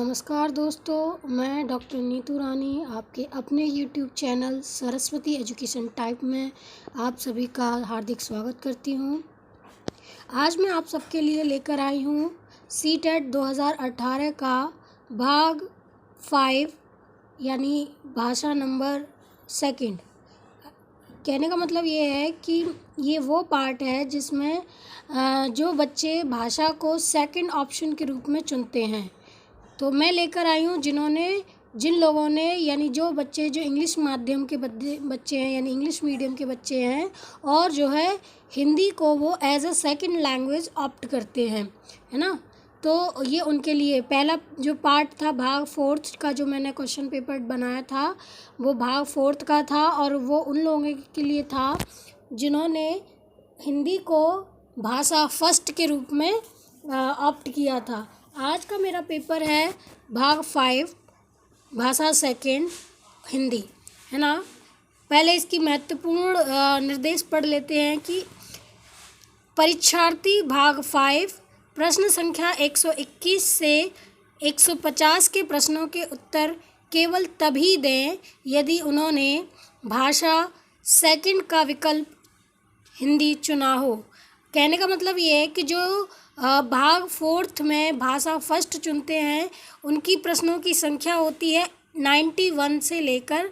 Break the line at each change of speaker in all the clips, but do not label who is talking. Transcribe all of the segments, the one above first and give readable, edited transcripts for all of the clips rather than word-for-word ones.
नमस्कार दोस्तों, मैं डॉक्टर नीतू रानी आपके अपने YouTube channel Saraswati education type में आप सभी का हार्दिक स्वागत करती हूँ। आज मैं आप सबके लिए लेकर आई हूँ सीटेट 2018 का भाग 5 यानी भाषा नंबर 2। कहने का मतलब ये है कि ये वो पार्ट है जिसमें जो बच्चे भाषा को सेकंड ऑप्शन के रूप में चुनते हैं। तो मैं लेकर आई हूँ जिन लोगों ने यानी जो बच्चे जो इंग्लिश माध्यम के बच्चे हैं यानी इंग्लिश मीडियम के बच्चे हैं और जो है हिंदी को वो as a second language opt करते हैं, है ना। तो ये उनके लिए पहला जो पार्ट था भाग 4 का जो मैंने क्वेश्चन पेपर बनाया था वो भाग 4 का था और वो उन लोगों के लिए था जिन्होंने हिंदी को भाषा फर्स्ट के रूप में ऑप्ट किया था। आज का मेरा पेपर है भाग 5 भाषा सेकंड हिंदी, है ना। पहले इसकी महत्वपूर्ण निर्देश पढ़ लेते हैं कि परीक्षार्थी भाग 5 प्रश्न संख्या 121 से 150 के प्रश्नों के उत्तर केवल तभी दें यदि उन्होंने भाषा सेकंड का विकल्प हिंदी चुना हो। कहने का मतलब ये है कि जो भाग 4 में भाषा फर्स्ट चुनते हैं उनकी प्रश्नों की संख्या होती है 91 से लेकर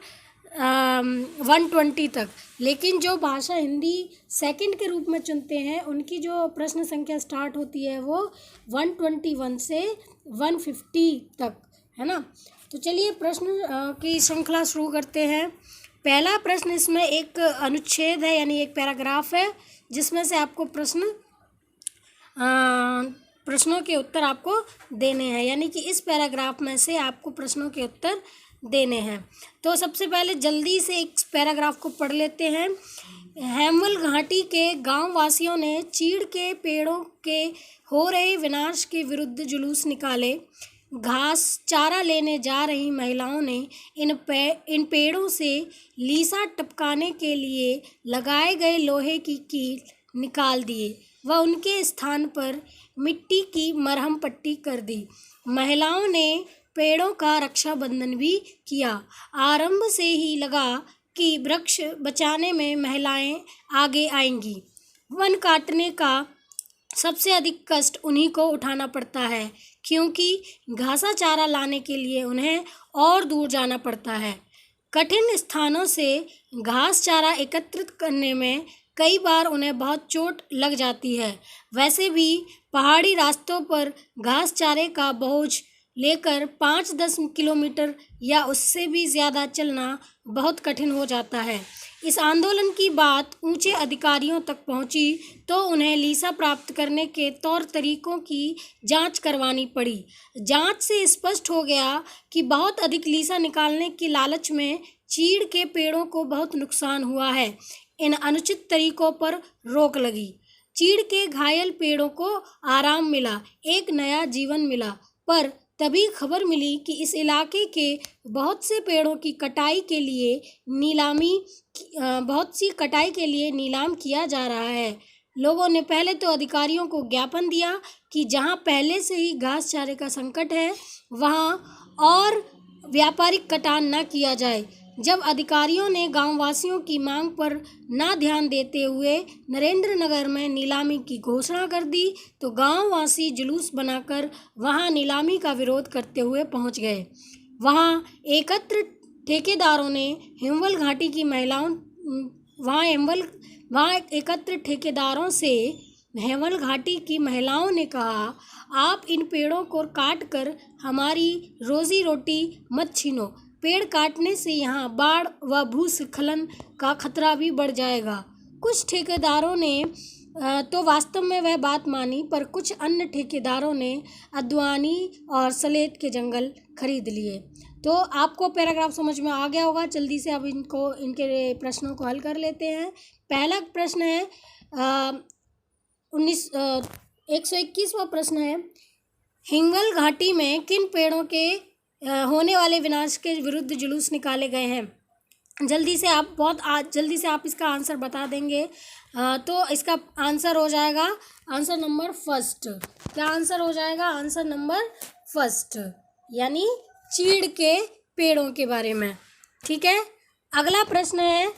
120 तक, लेकिन जो भाषा हिंदी सेकंड के रूप में चुनते हैं उनकी जो प्रश्न संख्या स्टार्ट होती है वो 121 से 150 तक, है ना। तो चलिए प्रश्न की श्रृंखला शुरू करते हैं। पहला प्रश्न इसमें एक अनुच्छेद है यानी एक पैराग्राफ है जिसमें से आपको प्रश्नों के उत्तर आपको देने हैं, यानी कि इस पैराग्राफ में से आपको प्रश्नों के उत्तर देने हैं। तो सबसे पहले जल्दी से एक पैराग्राफ को पढ़ लेते हैं। हेमवल घाटी के गांव वासियों ने चीड़ के पेड़ों के हो रहे विनाश के विरुद्ध जुलूस निकाले। घास चारा लेने जा रही महिलाओं ने इन पेड़ों से लीसा टपकाने के लिए लगाए गए लोहे की कील निकाल दिए व उनके स्थान पर मिट्टी की मरहम पट्टी कर दी। महिलाओं ने पेड़ों का रक्षा बंधन भी किया। आरंभ से ही लगा कि वृक्ष बचाने में महिलाएं आगे आएंगी। वन काटने का सबसे अधिक कष्ट उन्हीं को उठाना पड़ता है क्योंकि घासा चारा लाने के लिए उन्हें और दूर जाना पड़ता है। कठिन स्थानों से घास चारा एकत्रित करने में कई बार उन्हें बहुत चोट लग जाती है। वैसे भी पहाड़ी रास्तों पर घास चारे का बोझ लेकर 5-10 किलोमीटर या उससे भी ज़्यादा चलना बहुत कठिन हो जाता है। इस आंदोलन की बात ऊंचे अधिकारियों तक पहुंची तो उन्हें लीसा प्राप्त करने के तौर तरीकों की जांच करवानी पड़ी। जांच से स्पष्ट हो गया कि बहुत अधिक लीसा निकालने के लालच में चीड़ के पेड़ों को बहुत नुकसान हुआ है। इन अनुचित तरीकों पर रोक लगी। चीड़ के घायल पेड़ों को आराम मिला, एक नया जीवन मिला। पर तभी खबर मिली कि इस इलाके के बहुत से पेड़ों की कटाई के लिए नीलाम किया जा रहा है। लोगों ने पहले तो अधिकारियों को ज्ञापन दिया कि जहां पहले से ही घास चारे का संकट है वहां और व्यापारिक कटान न किया जाए। जब अधिकारियों ने गांववासियों की मांग पर ना ध्यान देते हुए नरेंद्र नगर में नीलामी की घोषणा कर दी तो गांववासी जुलूस बनाकर वहां नीलामी का विरोध करते हुए पहुंच गए। वहां एकत्र ठेकेदारों ने हेमवल घाटी की महिलाओं से हेमवल घाटी की महिलाओं ने कहा, आप इन पेड़ों को काट कर हमारी रोजी रोटी मत छीनो। पेड़ काटने से यहाँ बाढ़ व भूस्खलन का खतरा भी बढ़ जाएगा। कुछ ठेकेदारों ने तो वास्तव में वह बात मानी, पर कुछ अन्य ठेकेदारों ने अद्वानी और सलेत के जंगल खरीद लिए। तो आपको पैराग्राफ समझ में आ गया होगा। जल्दी से अब इनके प्रश्नों को हल कर लेते हैं। पहला प्रश्न है 121वां प्रश्न है, हिंगल घाटी में किन पेड़ों के होने वाले विनाश के विरुद्ध जुलूस निकाले गए हैं। जल्दी से आप इसका आंसर बता देंगे। तो इसका आंसर हो जाएगा आंसर नंबर फर्स्ट। क्या आंसर हो जाएगा? Answer number first. यानी चीड़ के पेड़ों के बारे में। ठीक है, अगला प्रश्न है,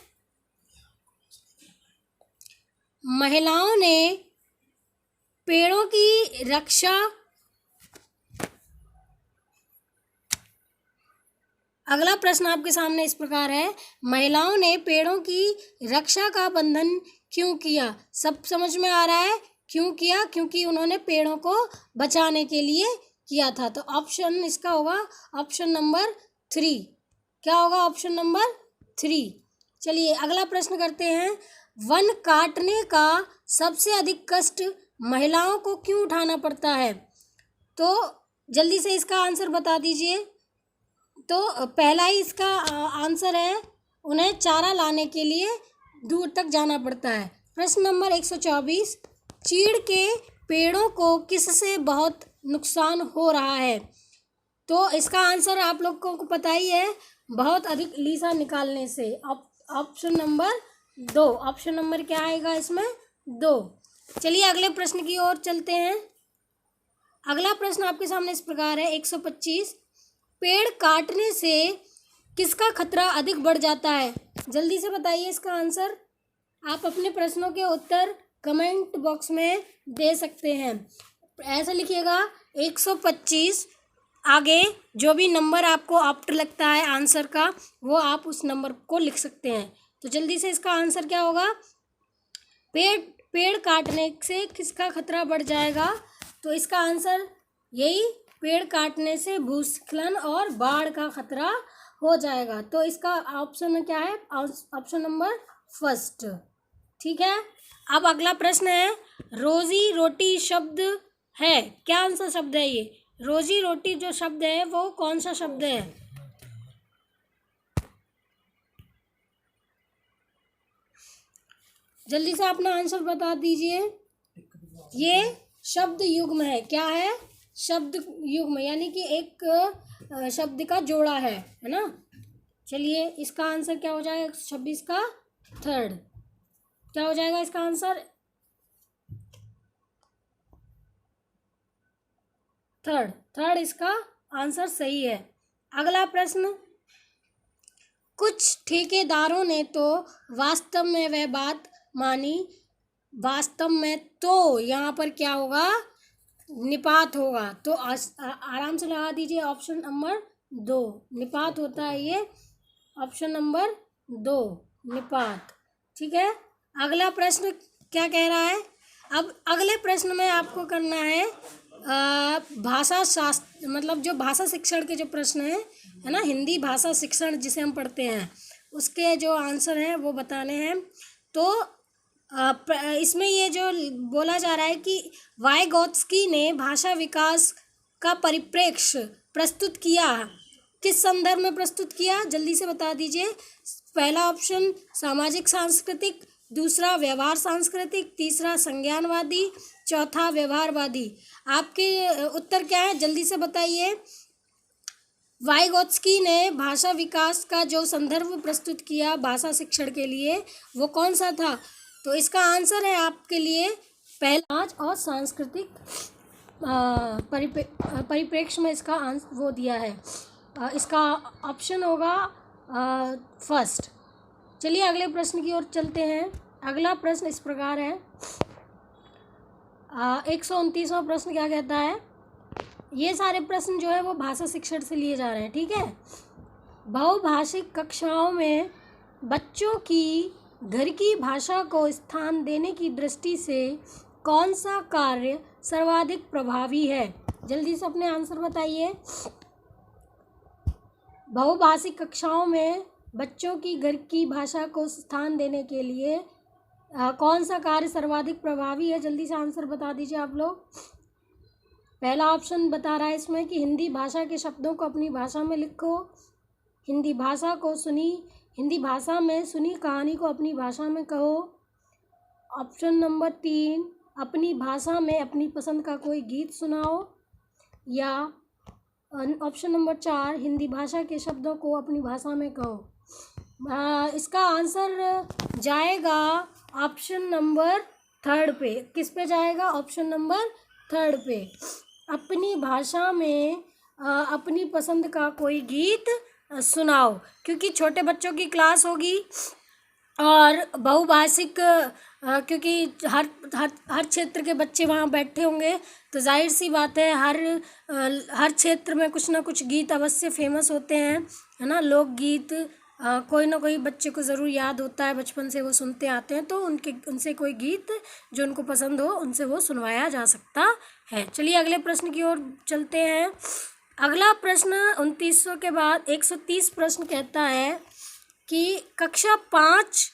महिलाओं ने पेड़ों की रक्षा अगला प्रश्न आपके सामने इस प्रकार है, महिलाओं ने पेड़ों की रक्षा का बंधन क्यों किया? सब समझ में आ रहा है क्यों किया? क्योंकि उन्होंने पेड़ों को बचाने के लिए किया था। तो ऑप्शन इसका होगा ऑप्शन नंबर 3। क्या होगा? Option number 3। चलिए अगला प्रश्न करते हैं, वन काटने का सबसे अधिक कष्ट महिलाओं को क्यों उठाना पड़ता है? तो जल्दी से इसका आंसर बता दीजिए। तो पहला ही इसका आंसर है, उन्हें चारा लाने के लिए दूर तक जाना पड़ता है। प्रश्न नंबर 124, चीड़ के पेड़ों को किससे बहुत नुकसान हो रहा है? तो इसका आंसर आप लोगों को पता ही है, बहुत अधिक लीसा निकालने से। Option number 2। ऑप्शन नंबर क्या आएगा इसमें? 2। चलिए अगले प्रश्न की ओर चलते हैं। अगला प्रश्न आपके सामने इस प्रकार है, 125, पेड़ काटने से किसका खतरा अधिक बढ़ जाता है? जल्दी से बताइए इसका आंसर। आप अपने प्रश्नों के उत्तर कमेंट बॉक्स में दे सकते हैं। ऐसा लिखिएगा 125, आगे जो भी नंबर आपको ऑप्ट लगता है आंसर का, वो आप उस नंबर को लिख सकते हैं। तो जल्दी से इसका आंसर क्या होगा? पेड़ काटने से किसका खतरा बढ़ जाएगा? तो इसका आंसर यही, पेड़ काटने से भूस्खलन और बाढ़ का खतरा हो जाएगा। तो इसका ऑप्शन क्या है? Option number 1। ठीक है, अब अगला प्रश्न है, रोजी रोटी शब्द है, क्या आंसर शब्द है ये? रोजी रोटी जो शब्द है वो कौन सा शब्द है? जल्दी से अपना आंसर बता दीजिए। ये शब्द युग्म है। क्या है? शब्द युग्म, यानी कि एक शब्द का जोड़ा है ना। चलिए इसका आंसर क्या हो जाएगा? 126 का 3rd क्या हो जाएगा इसका आंसर? 3rd इसका आंसर सही है। अगला प्रश्न, कुछ ठेकेदारों ने तो वास्तव में वह बात मानी, वास्तव में तो यहाँ पर क्या होगा? निपात होगा। तो आराम से लगा दीजिए ऑप्शन नंबर 2, निपात होता है ये, ऑप्शन नंबर 2 निपात। ठीक है, अगला प्रश्न क्या कह रहा है? अब अगले प्रश्न में आपको करना है भाषा शास्त्र, मतलब जो भाषा शिक्षण के जो प्रश्न है ना, हिंदी भाषा शिक्षण जिसे हम पढ़ते हैं, उसके जो आंसर हैं वो बताने हैं। तो इसमें ये जो बोला जा रहा है कि वाइगोत्स्की ने भाषा विकास का परिप्रेक्ष्य प्रस्तुत किया, किस संदर्भ में प्रस्तुत किया? जल्दी से बता दीजिए। पहला ऑप्शन सामाजिक सांस्कृतिक, दूसरा व्यवहार सांस्कृतिक, तीसरा संज्ञानवादी, चौथा व्यवहारवादी। आपके उत्तर क्या है? जल्दी से बताइए। वाइगोत्स्की ने भाषा विकास का जो संदर्भ प्रस्तुत किया भाषा शिक्षण के लिए, वो कौन सा था? तो इसका आंसर है आपके लिए पहला, और सांस्कृतिक परिप्रेक्ष्य में इसका आंसर वो दिया है। इसका ऑप्शन होगा 1st। चलिए अगले प्रश्न की ओर चलते हैं। अगला प्रश्न इस प्रकार है, 129वां प्रश्न क्या कहता है? ये सारे प्रश्न जो है वो भाषा शिक्षण से लिए जा रहे हैं। ठीक है, बहुभाषिक कक्षाओं में बच्चों की घर की भाषा को स्थान देने की दृष्टि से कौन सा कार्य सर्वाधिक प्रभावी है? जल्दी से अपने आंसर बताइए। बहुभाषिक कक्षाओं में बच्चों की घर की भाषा को स्थान देने के लिए कौन सा कार्य सर्वाधिक प्रभावी है? जल्दी से आंसर बता दीजिए आप लोग। पहला ऑप्शन बता रहा है इसमें कि हिंदी भाषा के शब्दों को अपनी भाषा में लिखो, हिंदी भाषा में सुनी कहानी को अपनी भाषा में कहो। ऑप्शन नंबर 3, अपनी भाषा में अपनी पसंद का कोई गीत सुनाओ। या ऑप्शन नंबर 4, हिंदी भाषा के शब्दों को अपनी भाषा में कहो। इसका आंसर जाएगा ऑप्शन नंबर 3rd पे। किस पे जाएगा? ऑप्शन नंबर 3rd पे। अपनी भाषा में अपनी पसंद का कोई गीत सुनाओ, क्योंकि छोटे बच्चों की क्लास होगी और बहुभाषिक क्योंकि हर हर हर क्षेत्र के बच्चे वहाँ बैठे होंगे, तो जाहिर सी बात है हर क्षेत्र में कुछ ना कुछ गीत अवश्य फेमस होते हैं, है ना। लोकगीत कोई ना कोई बच्चे को ज़रूर याद होता है, बचपन से वो सुनते आते हैं, तो उनसे कोई गीत जो उनको पसंद हो उनसे वो सुनवाया जा सकता है। चलिए अगले प्रश्न की ओर चलते हैं। अगला प्रश्न 2900 के बाद 130 प्रश्न कहता है कि कक्षा 5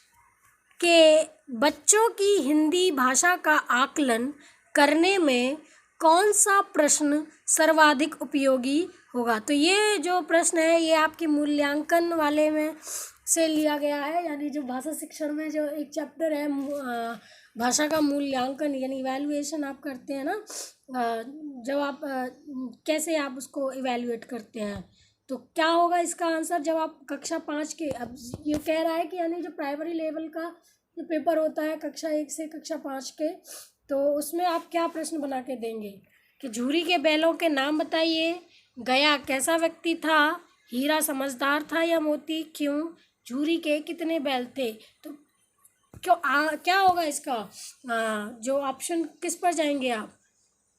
के बच्चों की हिंदी भाषा का आकलन करने में कौन सा प्रश्न सर्वाधिक उपयोगी होगा। तो ये जो प्रश्न है ये आपके मूल्यांकन वाले में से लिया गया है, यानी जो भाषा शिक्षण में जो एक चैप्टर है भाषा का मूल्यांकन यानी इवैल्यूएशन आप करते हैं ना, जब आप कैसे आप उसको इवैल्यूएट करते हैं, तो क्या होगा इसका आंसर जब आप कक्षा 5 के, अब ये कह रहा है कि यानी जो प्राइमरी लेवल का जो पेपर होता है कक्षा 1 से कक्षा 5 के, तो उसमें आप क्या प्रश्न बना के देंगे कि झूरी के बैलों के नाम बताइए, गया कैसा व्यक्ति था, हीरा समझदार था या मोती क्यों, झूरी के कितने बैल थे। तो क्या होगा इसका जो ऑप्शन किस पर जाएंगे आप।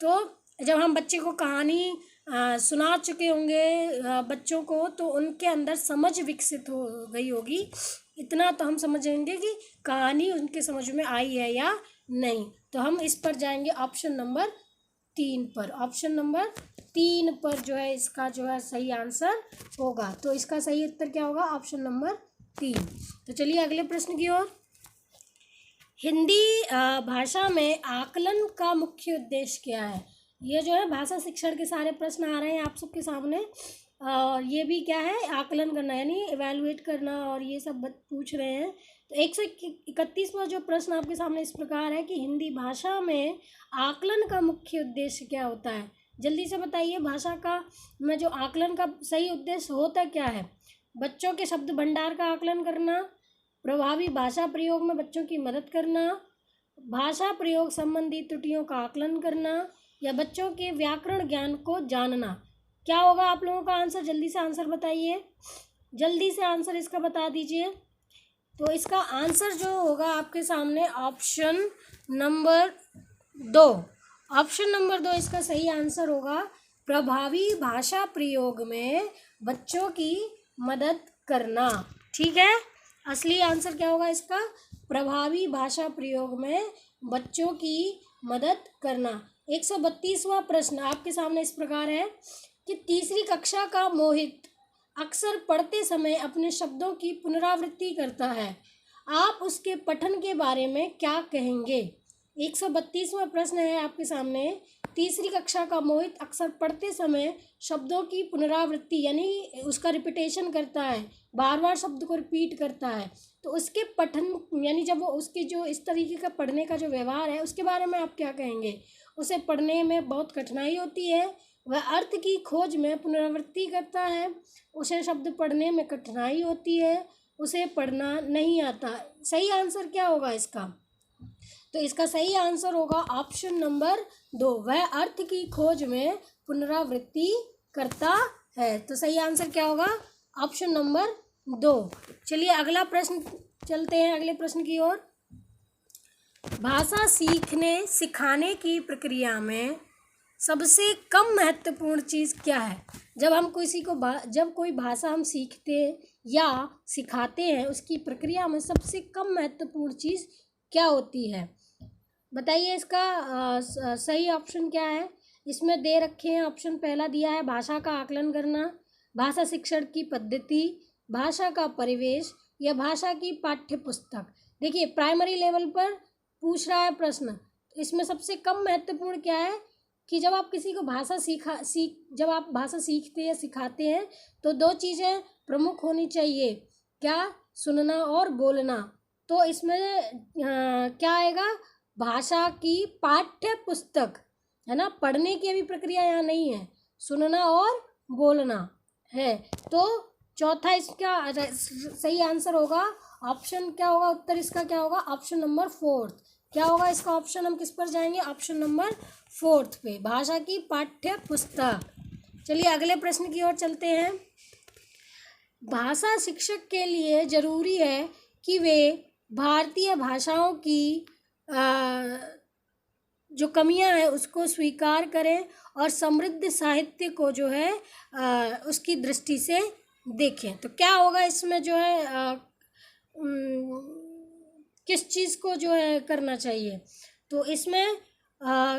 तो जब हम बच्चे को कहानी सुना चुके होंगे बच्चों को, तो उनके अंदर समझ विकसित हो गई होगी, इतना तो हम समझेंगे कि कहानी उनके समझ में आई है या नहीं। तो हम इस पर जाएंगे ऑप्शन नंबर 3 पर। ऑप्शन नंबर 3 पर जो है इसका जो है सही आंसर होगा। तो इसका सही उत्तर क्या होगा, ऑप्शन नंबर 3। तो चलिए अगले प्रश्न की ओर। हिंदी भाषा में आकलन का मुख्य उद्देश्य क्या है। ये जो है भाषा शिक्षण के सारे प्रश्न आ रहे हैं आप सबके सामने, और ये भी क्या है, आकलन करना यानी इवैल्यूएट करना, और ये सब पूछ रहे हैं। तो 131वां जो प्रश्न आपके सामने इस प्रकार है कि हिंदी भाषा में आकलन का मुख्य उद्देश्य क्या होता है। जल्दी से बताइए, भाषा का में जो आकलन का सही उद्देश्य होता क्या है। बच्चों के शब्द भंडार का आकलन करना, प्रभावी भाषा प्रयोग में बच्चों की मदद करना, भाषा प्रयोग संबंधी त्रुटियों का आकलन करना, या बच्चों के व्याकरण ज्ञान को जानना। क्या होगा आप लोगों का आंसर, जल्दी से आंसर बताइए, जल्दी से आंसर इसका बता दीजिए। तो इसका आंसर जो होगा आपके सामने ऑप्शन नंबर 2। ऑप्शन नंबर 2 इसका सही आंसर होगा, प्रभावी भाषा प्रयोग में बच्चों की मदद करना। ठीक है, असली आंसर क्या होगा इसका, प्रभावी भाषा प्रयोग में बच्चों की मदद करना। 132वां प्रश्न आपके सामने इस प्रकार है कि तीसरी कक्षा का मोहित अक्सर पढ़ते समय अपने शब्दों की पुनरावृत्ति करता है, आप उसके पठन के बारे में क्या कहेंगे। 132वां प्रश्न है आपके सामने, तीसरी कक्षा का मोहित अक्सर पढ़ते समय शब्दों की पुनरावृत्ति यानी उसका रिपीटेशन करता है, बार बार शब्द को रिपीट करता है, तो उसके पठन यानी जब वो उसकी जो इस तरीके का पढ़ने का जो व्यवहार है उसके बारे में आप क्या कहेंगे। उसे पढ़ने में बहुत कठिनाई होती है, वह अर्थ की खोज में पुनरावृत्ति करता है, उसे शब्द पढ़ने में कठिनाई होती है, उसे पढ़ना नहीं आता। सही आंसर क्या होगा इसका, तो इसका सही आंसर होगा ऑप्शन नंबर 2, वह अर्थ की खोज में पुनरावृत्ति करता है। तो सही आंसर क्या होगा, ऑप्शन नंबर 2। चलिए अगला प्रश्न चलते हैं, अगले प्रश्न की ओर। भाषा सीखने सिखाने की प्रक्रिया में सबसे कम महत्वपूर्ण चीज़ क्या है। जब हम जब कोई भाषा हम सीखते या सिखाते हैं, उसकी प्रक्रिया में सबसे कम महत्वपूर्ण चीज़ क्या होती है, बताइए। इसका सही ऑप्शन क्या है, इसमें दे रखे हैं ऑप्शन। पहला दिया है भाषा का आकलन करना, भाषा शिक्षण की पद्धति, भाषा का परिवेश, या भाषा की पाठ्य पुस्तक। देखिए प्राइमरी लेवल पर पूछ रहा है प्रश्न, इसमें सबसे कम महत्वपूर्ण क्या है कि जब आप किसी को जब आप भाषा सीखते या सिखाते हैं तो 2 चीज़ें प्रमुख होनी चाहिए, क्या, सुनना और बोलना। तो इसमें क्या आएगा, भाषा की पाठ्य पुस्तक, है ना, पढ़ने की अभी प्रक्रिया यहाँ नहीं है, सुनना और बोलना है। तो चौथा इसका सही आंसर होगा ऑप्शन क्या होगा, उत्तर इसका क्या होगा, ऑप्शन नंबर 4। क्या होगा इसका ऑप्शन, हम किस पर जाएंगे, ऑप्शन नंबर 4 पे, भाषा की पाठ्य पुस्तक। चलिए अगले प्रश्न की ओर चलते हैं। भाषा शिक्षक के लिए ज़रूरी है कि वे भारतीय भाषाओं की जो कमियां हैं उसको स्वीकार करें और समृद्ध साहित्य को जो है उसकी दृष्टि से देखें। तो क्या होगा इसमें जो है किस चीज़ को जो है करना चाहिए? तो इसमें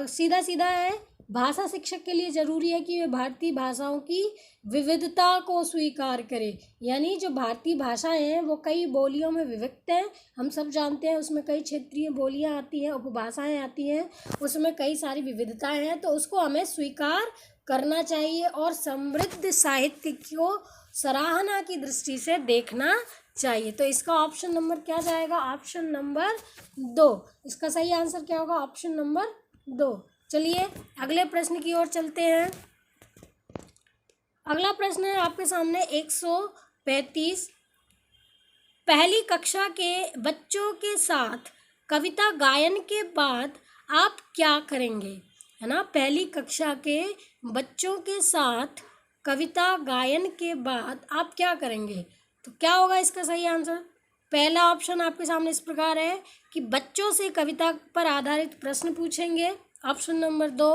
सीधा सीधा है, भाषा शिक्षक के लिए ज़रूरी है कि वे भारतीय भाषाओं की विविधता को स्वीकार करें। यानी जो भारतीय भाषाएं हैं वो कई बोलियों में विभक्त हैं, हम सब जानते हैं। उसमें कई क्षेत्रीय बोलियां आती हैं, उपभाषाएं आती हैं, उसमें कई सारी विविधताएं हैं। तो उसको हमें स्वीकार करना चाहिए और समृद्ध साहित्य को सराहना की दृष्टि से देखना चाहिए। तो इसका ऑप्शन नंबर क्या जाएगा? Option number 2। इसका सही आंसर क्या होगा? Option number 2। चलिए अगले प्रश्न की ओर चलते हैं। अगला प्रश्न है आपके सामने 135। पहली कक्षा के बच्चों के साथ कविता गायन के बाद आप क्या करेंगे? है ना, पहली कक्षा के बच्चों के साथ कविता गायन के बाद आप क्या करेंगे? तो क्या होगा इसका सही आंसर? पहला ऑप्शन आपके सामने इस प्रकार है कि बच्चों से कविता पर आधारित प्रश्न पूछेंगे। ऑप्शन नंबर 2,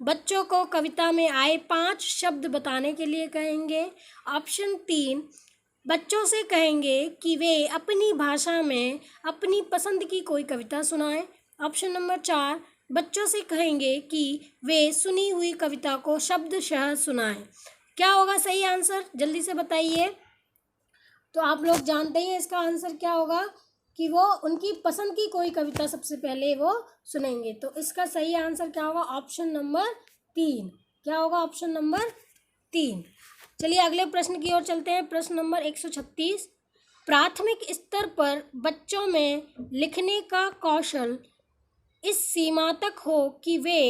बच्चों को कविता में आए 5 शब्द बताने के लिए कहेंगे। ऑप्शन 3, बच्चों से कहेंगे कि वे अपनी भाषा में अपनी पसंद की कोई कविता सुनाएं। ऑप्शन नंबर 4, बच्चों से कहेंगे कि वे सुनी हुई कविता को शब्दशः सुनाएं। क्या होगा सही आंसर? जल्दी से बताइए। तो आप लोग जानते ही हैं इसका आंसर क्या होगा कि वो उनकी पसंद की कोई कविता सबसे पहले वो सुनेंगे। तो इसका सही आंसर क्या होगा? Option number 3। क्या होगा? Option number 3। चलिए अगले प्रश्न की ओर चलते हैं। प्रश्न नंबर 136। प्राथमिक स्तर पर बच्चों में लिखने का कौशल इस सीमा तक हो कि वे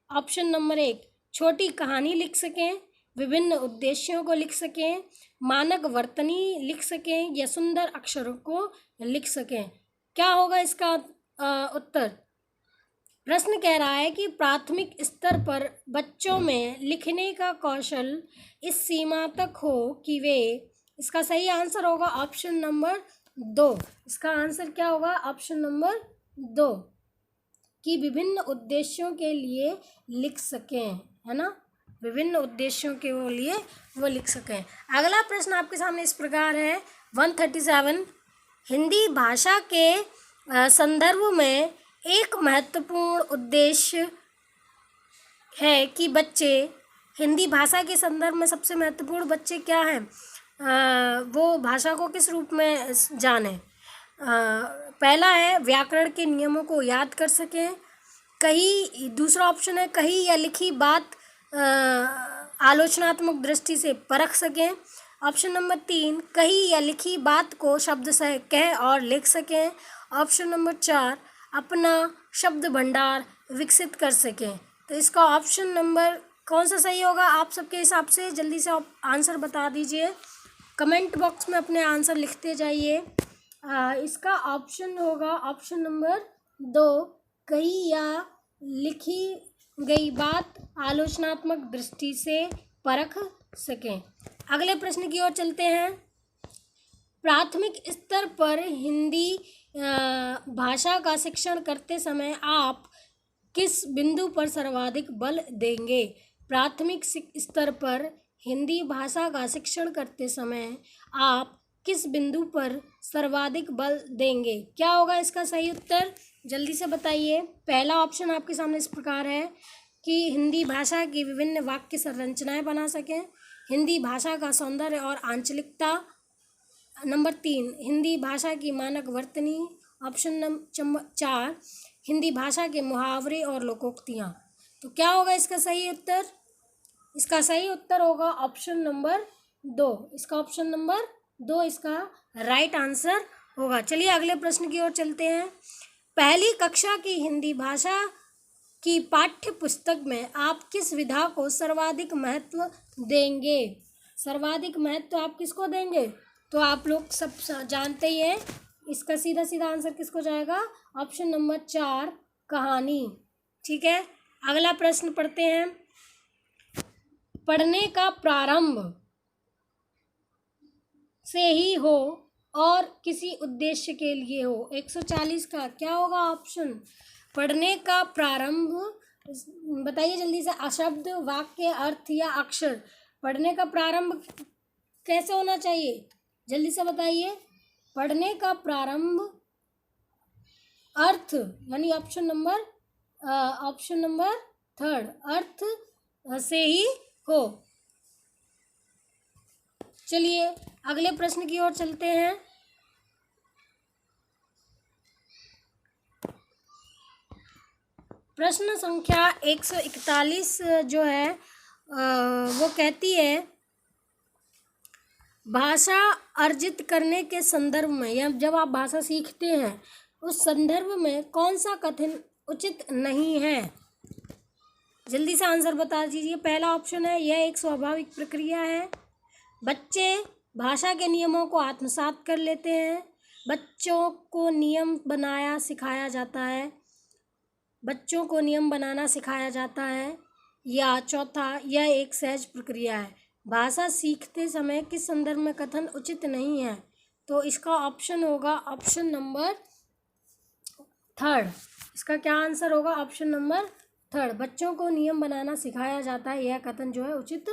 ऑप्शन नंबर 1, छोटी कहानी लिख सकें, विभिन्न उद्देश्यों को लिख सकें, मानक वर्तनी लिख सकें या सुंदर अक्षरों को लिख सकें। क्या होगा इसका उत्तर? प्रश्न कह रहा है कि प्राथमिक स्तर पर बच्चों में लिखने का कौशल इस सीमा तक हो कि वे, इसका सही आंसर होगा ऑप्शन नंबर 2। इसका आंसर क्या होगा? ऑप्शन नंबर 2, कि विभिन्न उद्देश्यों के लिए लिख सकें। है ना, विभिन्न उद्देश्यों के लिए वो लिख सकें। अगला प्रश्न आपके सामने इस प्रकार है 137। हिंदी भाषा के संदर्भ में एक महत्वपूर्ण उद्देश्य है कि बच्चे, हिंदी भाषा के संदर्भ में सबसे महत्वपूर्ण बच्चे क्या हैं, वो भाषा को किस रूप में जाने? पहला है व्याकरण के नियमों को याद कर सकें, कही, दूसरा ऑप्शन है कही या लिखी बात आलोचनात्मक दृष्टि से परख सकें। ऑप्शन नंबर 3, कही या लिखी बात को शब्द से कह और लिख सकें। ऑप्शन नंबर 4, अपना शब्द भंडार विकसित कर सकें। तो इसका ऑप्शन नंबर कौन सा सही होगा आप सबके हिसाब से? जल्दी से आप आंसर बता दीजिए, कमेंट बॉक्स में अपने आंसर लिखते जाइए। इसका ऑप्शन होगा ऑप्शन नंबर 2, कही या लिखी गई बात आलोचनात्मक दृष्टि से परख सकें। अगले प्रश्न की ओर चलते हैं। प्राथमिक स्तर पर हिंदी भाषा का शिक्षण करते समय आप किस बिंदु पर सर्वाधिक बल देंगे? प्राथमिक स्तर पर हिंदी भाषा का शिक्षण करते समय आप किस बिंदु पर सर्वाधिक बल देंगे? क्या होगा इसका सही उत्तर? जल्दी से बताइए। पहला ऑप्शन आपके सामने इस प्रकार है कि हिंदी भाषा की विभिन्न वाक्य संरचनाएं बना सकें, हिंदी भाषा का सौंदर्य और आंचलिकता। नंबर 3, हिंदी भाषा की मानक वर्तनी। ऑप्शन नंबर 4, हिंदी भाषा के मुहावरे और लोकोक्तियाँ। तो क्या होगा इसका सही उत्तर? इसका सही उत्तर होगा ऑप्शन नंबर 2। इसका ऑप्शन नंबर 2 इसका राइट आंसर होगा। चलिए अगले प्रश्न की ओर चलते हैं। पहली कक्षा की हिंदी भाषा की पाठ्य पुस्तक में आप किस विधा को सर्वाधिक महत्व देंगे? सर्वाधिक महत्व आप किसको देंगे? तो आप लोग सब जानते ही हैं, इसका सीधा सीधा आंसर किसको जाएगा? ऑप्शन नंबर 4, कहानी। ठीक है, अगला प्रश्न पढ़ते हैं। पढ़ने का प्रारंभ से ही हो और किसी उद्देश्य के लिए हो। 140 का क्या होगा ऑप्शन? पढ़ने का प्रारंभ, बताइए जल्दी से, अशब्द, वाक्य, अर्थ या अक्षर। पढ़ने का प्रारंभ कैसे होना चाहिए, जल्दी से बताइए। पढ़ने का प्रारंभ अर्थ, यानी ऑप्शन नंबर थर्ड, अर्थ से ही हो। चलिए अगले प्रश्न की ओर चलते हैं। प्रश्न संख्या 141 जो है वो कहती है, भाषा अर्जित करने के संदर्भ में, या जब आप भाषा सीखते हैं उस संदर्भ में कौन सा कथन उचित नहीं है? जल्दी से आंसर बता दीजिए। पहला ऑप्शन है, यह एक स्वाभाविक प्रक्रिया है। बच्चे भाषा के नियमों को आत्मसात कर लेते हैं। बच्चों को नियम बनाना सिखाया जाता है। या चौथा, यह एक सहज प्रक्रिया है। भाषा सीखते समय किस संदर्भ में कथन उचित नहीं है? तो इसका ऑप्शन होगा ऑप्शन नंबर थर्ड। इसका क्या आंसर होगा? ऑप्शन नंबर थर्ड, बच्चों को नियम बनाना सिखाया जाता है, यह कथन जो है उचित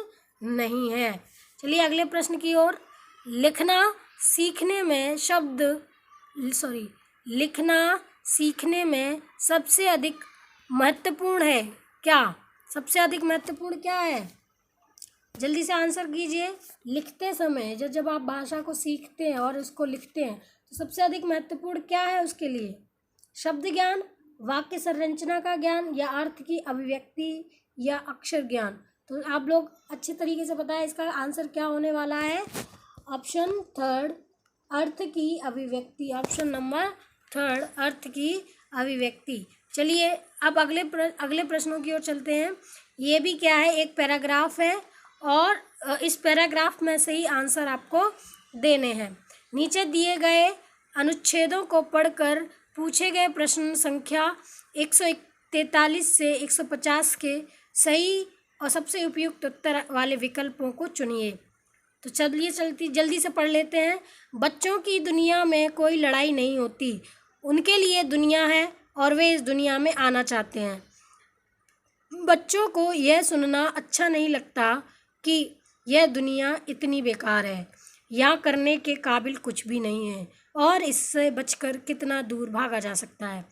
नहीं है। चलिए अगले प्रश्न की ओर। लिखना सीखने में सबसे अधिक महत्वपूर्ण है क्या? सबसे अधिक महत्वपूर्ण क्या है? जल्दी से आंसर कीजिए। लिखते समय, जब आप भाषा को सीखते हैं और उसको लिखते हैं तो सबसे अधिक महत्वपूर्ण क्या है उसके लिए? शब्द ज्ञान, वाक्य संरचना का ज्ञान, या अर्थ की अभिव्यक्ति, या अक्षर ज्ञान। तो आप लोग अच्छे तरीके से बताएं इसका आंसर क्या होने वाला है। ऑप्शन थर्ड, अर्थ की अभिव्यक्ति। ऑप्शन नंबर थर्ड, अर्थ की अभिव्यक्ति। चलिए अब अगले प्रश्नों की ओर चलते हैं। ये भी क्या है, एक पैराग्राफ है और इस पैराग्राफ में से ही आंसर आपको देने हैं। नीचे दिए गए अनुच्छेदों को पढ़कर पूछे गए प्रश्न संख्या 143 से 150 के सही और सबसे उपयुक्त उत्तर वाले विकल्पों को चुनिए। तो चलिए जल्दी से पढ़ लेते हैं। बच्चों की दुनिया में कोई लड़ाई नहीं होती, उनके लिए दुनिया है और वे इस दुनिया में आना चाहते हैं। बच्चों को यह सुनना अच्छा नहीं लगता कि यह दुनिया इतनी बेकार है, यहाँ करने के काबिल कुछ भी नहीं है और इससे बचकर कितना दूर भागा जा सकता है।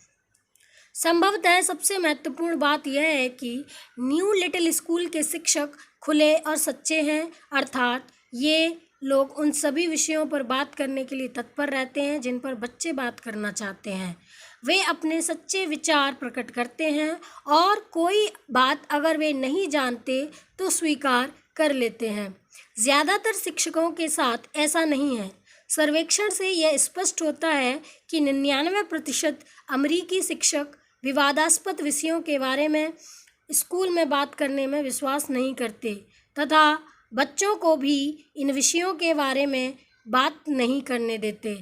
संभवतः सबसे महत्वपूर्ण बात यह है कि न्यू लिटिल स्कूल के शिक्षक खुले और सच्चे हैं, अर्थात ये लोग उन सभी विषयों पर बात करने के लिए तत्पर रहते हैं जिन पर बच्चे बात करना चाहते हैं। वे अपने सच्चे विचार प्रकट करते हैं और कोई बात अगर वे नहीं जानते तो स्वीकार कर लेते हैं। ज़्यादातर शिक्षकों के साथ ऐसा नहीं है। सर्वेक्षण से यह स्पष्ट होता है कि 99% अमेरिकी शिक्षक विवादास्पद विषयों के बारे में स्कूल में बात करने में विश्वास नहीं करते तथा बच्चों को भी इन विषयों के बारे में बात नहीं करने देते।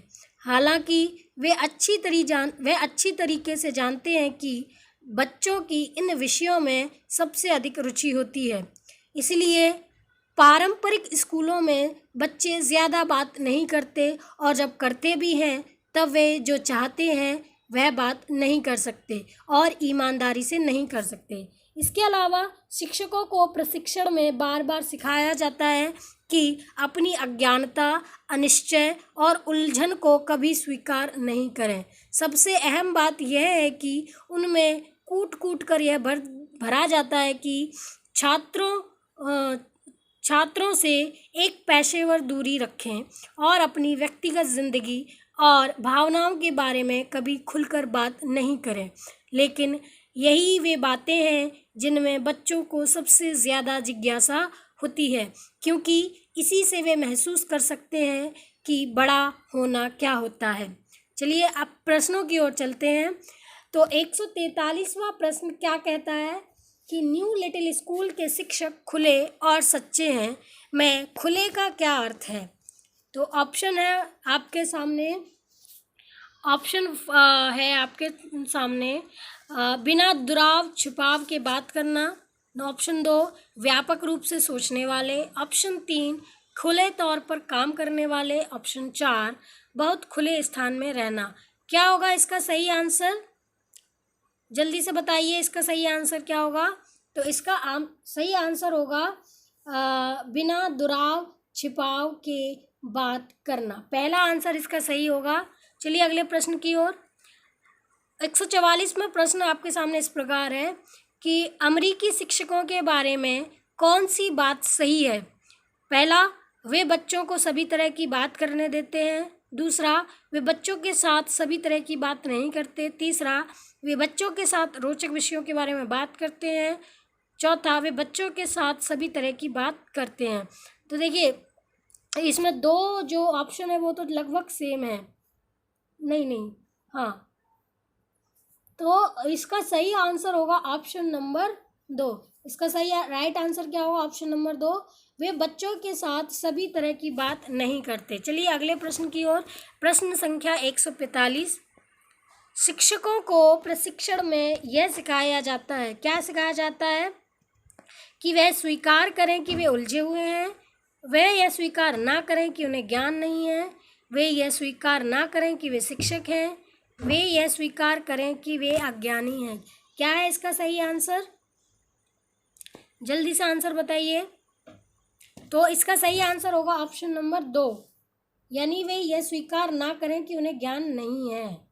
हालांकि वे अच्छी तरीके से जानते हैं कि बच्चों की इन विषयों में सबसे अधिक रुचि होती है। इसलिए पारंपरिक स्कूलों में बच्चे ज़्यादा बात नहीं करते और जब करते भी हैं तब वे जो चाहते हैं वह बात नहीं कर सकते और ईमानदारी से नहीं कर सकते। इसके अलावा शिक्षकों को प्रशिक्षण में बार बार सिखाया जाता है कि अपनी अज्ञानता, अनिश्चय और उलझन को कभी स्वीकार नहीं करें। सबसे अहम बात यह है कि उनमें कूट कर यह भरा जाता है कि छात्रों से एक पेशेवर दूरी रखें और अपनी व्यक्तिगत ज़िंदगी और भावनाओं के बारे में कभी खुलकर बात नहीं करें। लेकिन यही वे बातें हैं जिनमें बच्चों को सबसे ज़्यादा जिज्ञासा होती है, क्योंकि इसी से वे महसूस कर सकते हैं कि बड़ा होना क्या होता है। चलिए अब प्रश्नों की ओर चलते हैं। तो 143वां प्रश्न क्या कहता है कि न्यू लिटिल स्कूल के शिक्षक खुले और सच्चे हैं, में खुले का क्या अर्थ है? तो ऑप्शन है आपके सामने बिना दुराव छुपाव के बात करना, ऑप्शन 2 व्यापक रूप से सोचने वाले, ऑप्शन 3 खुले तौर पर काम करने वाले, ऑप्शन 4 बहुत खुले स्थान में रहना। क्या होगा इसका सही आंसर? जल्दी से बताइए इसका सही आंसर क्या होगा। तो इसका सही आंसर होगा बिना दुराव छिपाव के बात करना। पहला आंसर इसका सही होगा। चलिए अगले प्रश्न की ओर। 144वां प्रश्न आपके सामने इस प्रकार है कि अमेरिकी शिक्षकों के बारे में कौन सी बात सही है? पहला, वे बच्चों को सभी तरह की बात करने देते हैं। दूसरा, वे बच्चों के साथ सभी तरह की बात नहीं करते। तीसरा, वे बच्चों के साथ रोचक विषयों के बारे में बात करते हैं। चौथा, वे बच्चों के साथ सभी तरह की बात करते हैं। तो देखिए इसमें दो जो ऑप्शन है वो तो लगभग सेम है। नहीं, हाँ, तो इसका सही आंसर होगा ऑप्शन नंबर 2। इसका सही राइट आंसर क्या होगा? ऑप्शन नंबर 2, वे बच्चों के साथ सभी तरह की बात नहीं करते। चलिए अगले प्रश्न की ओर। प्रश्न संख्या 145। शिक्षकों को प्रशिक्षण में यह सिखाया जाता है, क्या सिखाया जाता है? कि वह स्वीकार करें कि वे उलझे हुए हैं, वे यह स्वीकार ना करें कि उन्हें ज्ञान नहीं है, वे यह स्वीकार ना करें कि वे शिक्षक हैं, वे यह स्वीकार करें कि वे अज्ञानी हैं। क्या है इसका सही आंसर? जल्दी से आंसर बताइए। तो इसका सही आंसर होगा ऑप्शन नंबर 2, यानी वे यह स्वीकार ना करें कि उन्हें ज्ञान नहीं है।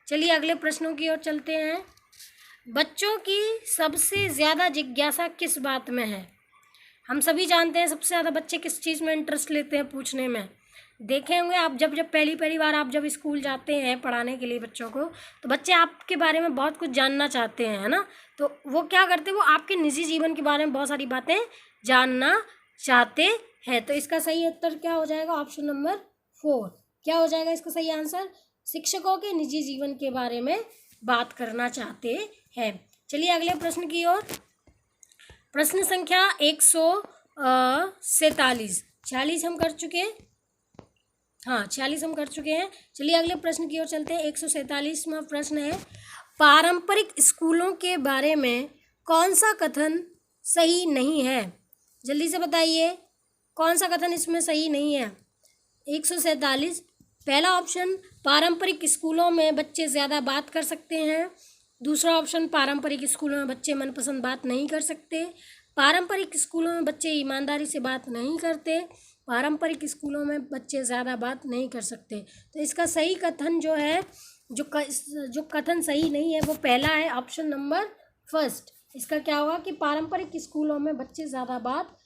चलिए अगले प्रश्नों की ओर चलते हैं। बच्चों की सबसे ज़्यादा जिज्ञासा किस बात में है? हम सभी जानते हैं सबसे ज़्यादा बच्चे किस चीज़ में इंटरेस्ट लेते हैं पूछने में। देखे होंगे आप जब पहली बार आप जब स्कूल जाते हैं पढ़ाने के लिए बच्चों को, तो बच्चे आपके बारे में बहुत कुछ जानना चाहते हैं, है ना। तो वो क्या करते हैं, वो आपके निजी जीवन के बारे में बहुत सारी बातें जानना चाहते हैं। तो इसका सही उत्तर क्या हो जाएगा? Option number 4। क्या हो जाएगा इसका सही आंसर? शिक्षकों के निजी जीवन के बारे में बात करना चाहते हैं। चलिए अगले प्रश्न की ओर। प्रश्न संख्या 147। 46 हम कर चुके हैं। हाँ, 46 हम कर चुके हैं। चलिए अगले प्रश्न की ओर चलते हैं। 147वां प्रश्न है, पारंपरिक स्कूलों के बारे में कौन सा कथन सही नहीं है? जल्दी से बताइए कौन सा कथन इसमें सही नहीं है। 147, पहला ऑप्शन, पारंपरिक स्कूलों में बच्चे ज़्यादा बात कर सकते हैं। दूसरा ऑप्शन, पारंपरिक स्कूलों में बच्चे मनपसंद बात नहीं कर सकते। पारंपरिक स्कूलों में बच्चे ईमानदारी से बात नहीं करते। पारंपरिक स्कूलों में बच्चे ज़्यादा बात नहीं कर सकते। तो इसका सही कथन जो है, जो कथन सही नहीं है वो पहला है, ऑप्शन नंबर 1। इसका क्या होगा कि पारंपरिक स्कूलों में बच्चे ज़्यादा बात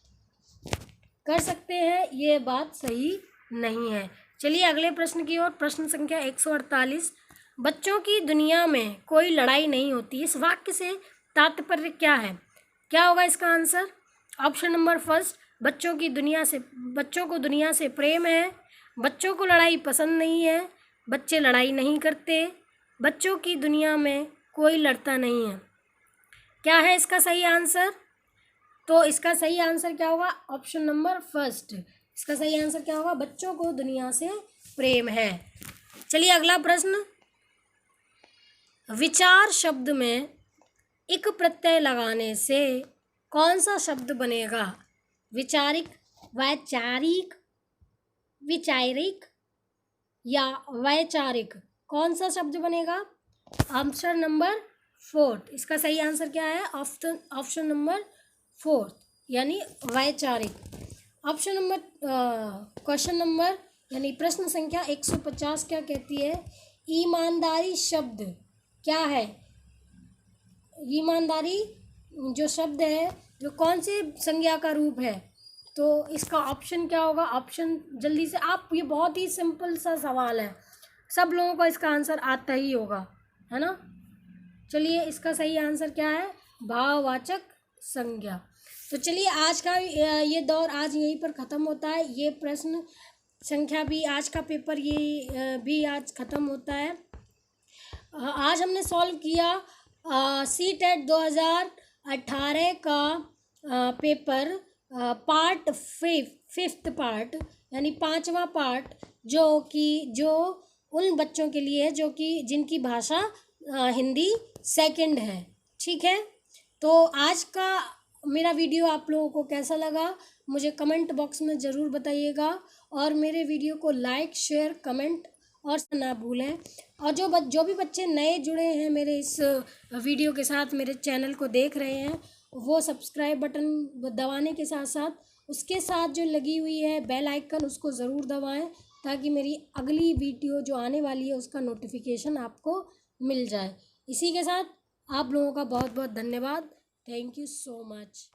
कर सकते हैं, ये बात सही नहीं है। चलिए अगले प्रश्न की ओर। प्रश्न संख्या 148, बच्चों की दुनिया में कोई लड़ाई नहीं होती, इस वाक्य से तात्पर्य क्या है? क्या होगा इसका आंसर? ऑप्शन नंबर 1, बच्चों को दुनिया से प्रेम है, बच्चों को लड़ाई पसंद नहीं है, बच्चे लड़ाई नहीं करते, बच्चों की दुनिया में कोई लड़ता नहीं है। क्या है इसका सही आंसर? तो इसका सही आंसर क्या होगा? Option number 1। इसका सही आंसर क्या होगा? बच्चों को दुनिया से प्रेम है। चलिए अगला प्रश्न, विचार शब्द में इक प्रत्यय लगाने से कौन सा शब्द बनेगा? विचारिक, वैचारिक, विचारिक या वैचारिक, कौन सा शब्द बनेगा? Option number 4। इसका सही आंसर क्या है? ऑप्शन नंबर 4 यानी वैचारिक। ऑप्शन नंबर क्वेश्चन नंबर यानी प्रश्न संख्या 150 क्या कहती है? ईमानदारी शब्द क्या है? ईमानदारी जो शब्द है जो कौन सी संज्ञा का रूप है? तो इसका ऑप्शन क्या होगा? ऑप्शन जल्दी से आप, ये बहुत ही सिंपल सा सवाल है, सब लोगों को इसका आंसर आता ही होगा, है ना। चलिए इसका सही आंसर क्या है? भाववाचक संज्ञा। तो चलिए आज का ये दौर आज यहीं पर ख़त्म होता है। ये प्रश्न संख्या भी, आज का पेपर ये भी आज ख़त्म होता है। आज हमने सॉल्व किया CTET 2018 का पेपर पार्ट 5th पार्ट यानी 5वां पार्ट, जो उन बच्चों के लिए है जिनकी भाषा हिंदी सेकंड है। ठीक है, तो आज का मेरा वीडियो आप लोगों को कैसा लगा मुझे कमेंट बॉक्स में ज़रूर बताइएगा, और मेरे वीडियो को लाइक शेयर कमेंट और ना भूलें। और जो भी बच्चे नए जुड़े हैं मेरे इस वीडियो के साथ, मेरे चैनल को देख रहे हैं, वो सब्सक्राइब बटन दबाने के साथ साथ उसके साथ जो लगी हुई है बेल आइकन उसको ज़रूर दबाएं, ताकि मेरी अगली वीडियो जो आने वाली है उसका नोटिफिकेशन आपको मिल जाए। इसी के साथ आप लोगों का बहुत बहुत धन्यवाद। Thank you so much.